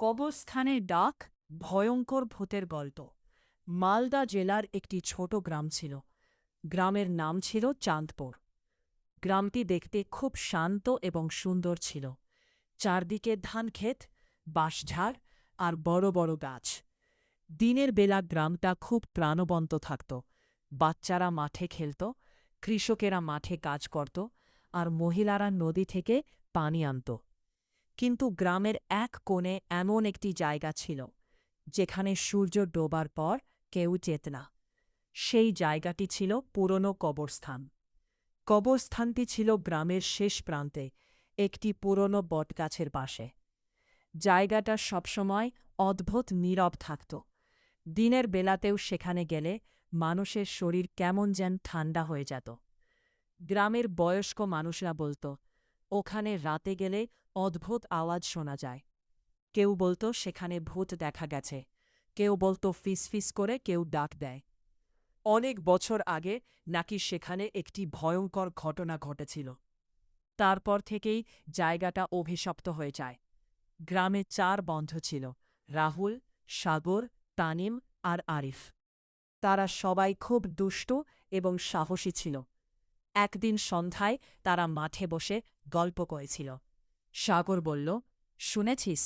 কবরস্থানের ডাক ভয়ঙ্কর ভূতের গল্প। মালদা জেলার একটি ছোট গ্রাম ছিল। গ্রামের নাম ছিল চাঁদপুর। গ্রামটি দেখতে খুব শান্ত এবং সুন্দর ছিল। চারদিকে ধানক্ষেত, বাঁশঝাড় আর বড় বড় গাছ। দিনের বেলা গ্রামটা খুব প্রাণবন্ত থাকত। বাচ্চারা মাঠে খেলত, কৃষকেরা মাঠে কাজ করত, আর মহিলারা নদী থেকে পানি আনত। কিন্তু গ্রামের এক কোণে এমন একটি জায়গা ছিল যেখানে সূর্য ডোবার পর কেউ যেত না। সেই জায়গাটি ছিল পুরনো কবরস্থান। কবরস্থানটি ছিল গ্রামের শেষ প্রান্তে, একটি পুরনো বটগাছের পাশে। জায়গাটা সবসময় অদ্ভুত নীরব থাকত। দিনের বেলাতেও সেখানে গেলে মানুষের শরীর কেমন যেন ঠান্ডা হয়ে যেত। গ্রামের বয়স্ক মানুষরা বলত, ওখানে রাতে গেলে অদ্ভুত আওয়াজ শোনা যায়। কেউ বলত সেখানে ভূত দেখা গেছে, কেউ বলত ফিসফিস করে কেউ ডাক দেয়। অনেক বছর আগে নাকি সেখানে একটি ভয়ঙ্কর ঘটনা ঘটেছিল। তারপর থেকেই জায়গাটা অভিশপ্ত হয়ে যায়। গ্রামে 4 বন্ধু ছিল: রাহুল, সাগর, তানিম আর আরিফ। তারা সবাই খুব দুষ্ট এবং সাহসী ছিল। একদিন সন্ধ্যায় তারা মাঠে বসে গল্প করেছিল। সাগর বলল, শুনেছিস,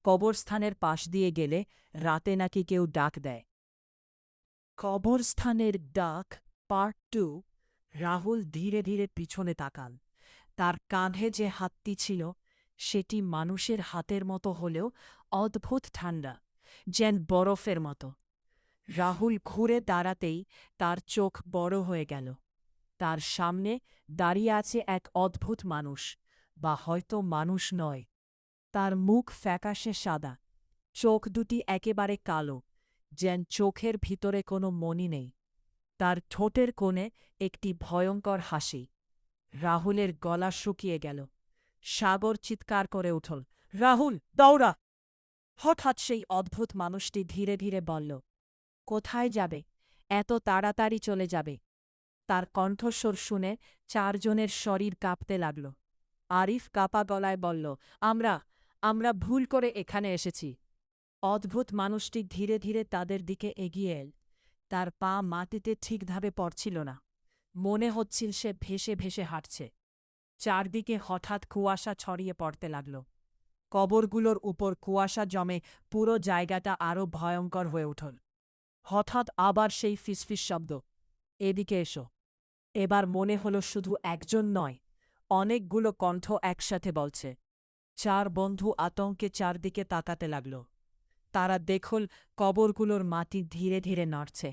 কবরস্থানের পাশ দিয়ে গেলে রাতে নাকি কেউ ডাক দেয়? কবরস্থানের ডাক পার্ট 2। রাহুল ধীরে ধীরে পিছনে তাকান। তার কাঁধে যে হাতটি ছিল সেটি মানুষের হাতের মতো হলেও অদ্ভুত ঠান্ডা, যেন বরফের মতো। রাহুল ঘুরে দাঁড়াতেই তার চোখ বড় হয়ে গেল। তার সামনে দাঁড়িয়ে আছে এক অদ্ভুত মানুষ, বা হয়তো মানুষ নয়। তার মুখ ফ্যাকাশে সাদা, চোখ দুটি একেবারে কালো, যেন চোখের ভিতরে কোনো মণি নেই। তার ঠোঁটের কোণে একটি ভয়ঙ্কর হাসি। রাহুলের গলা শুকিয়ে গেল। সাগর চিৎকার করে উঠল, রাহুল, দৌড়া! হঠাৎ সেই অদ্ভুত মানুষটি ধীরে ধীরে বলল, কোথায় যাবে? এত তাড়াতাড়ি চলে যাবে? তার কণ্ঠস্বর শুনে 4 জনের শরীর কাঁপতে লাগল। আরিফ কাঁপা গলায় বলল, আমরা আমরা ভুল করে এখানে এসেছি। অদ্ভুত মানুষটি ধীরে ধীরে তাদের দিকে এগিয়ে এল। তার পা মাটিতে ঠিকভাবে পড়ছিল না। মনে হচ্ছিল সে ভেসে ভেসে হাঁটছে। চারদিকে হঠাৎ কুয়াশা ছড়িয়ে পড়তে লাগল। কবরগুলোর উপর কুয়াশা জমে পুরো জায়গাটা আরও ভয়ঙ্কর হয়ে উঠল। হঠাৎ আবার সেই ফিসফিস শব্দ, এদিকে এসো। এবার মনে হলো শুধু একজন নয়, অনেকগুলো কণ্ঠ একসাথে বলছে। 4 বন্ধু আতঙ্কে চারদিকে তাকাতে লাগল। তারা দেখল কবরগুলোর মাটি ধীরে ধীরে নড়ছে।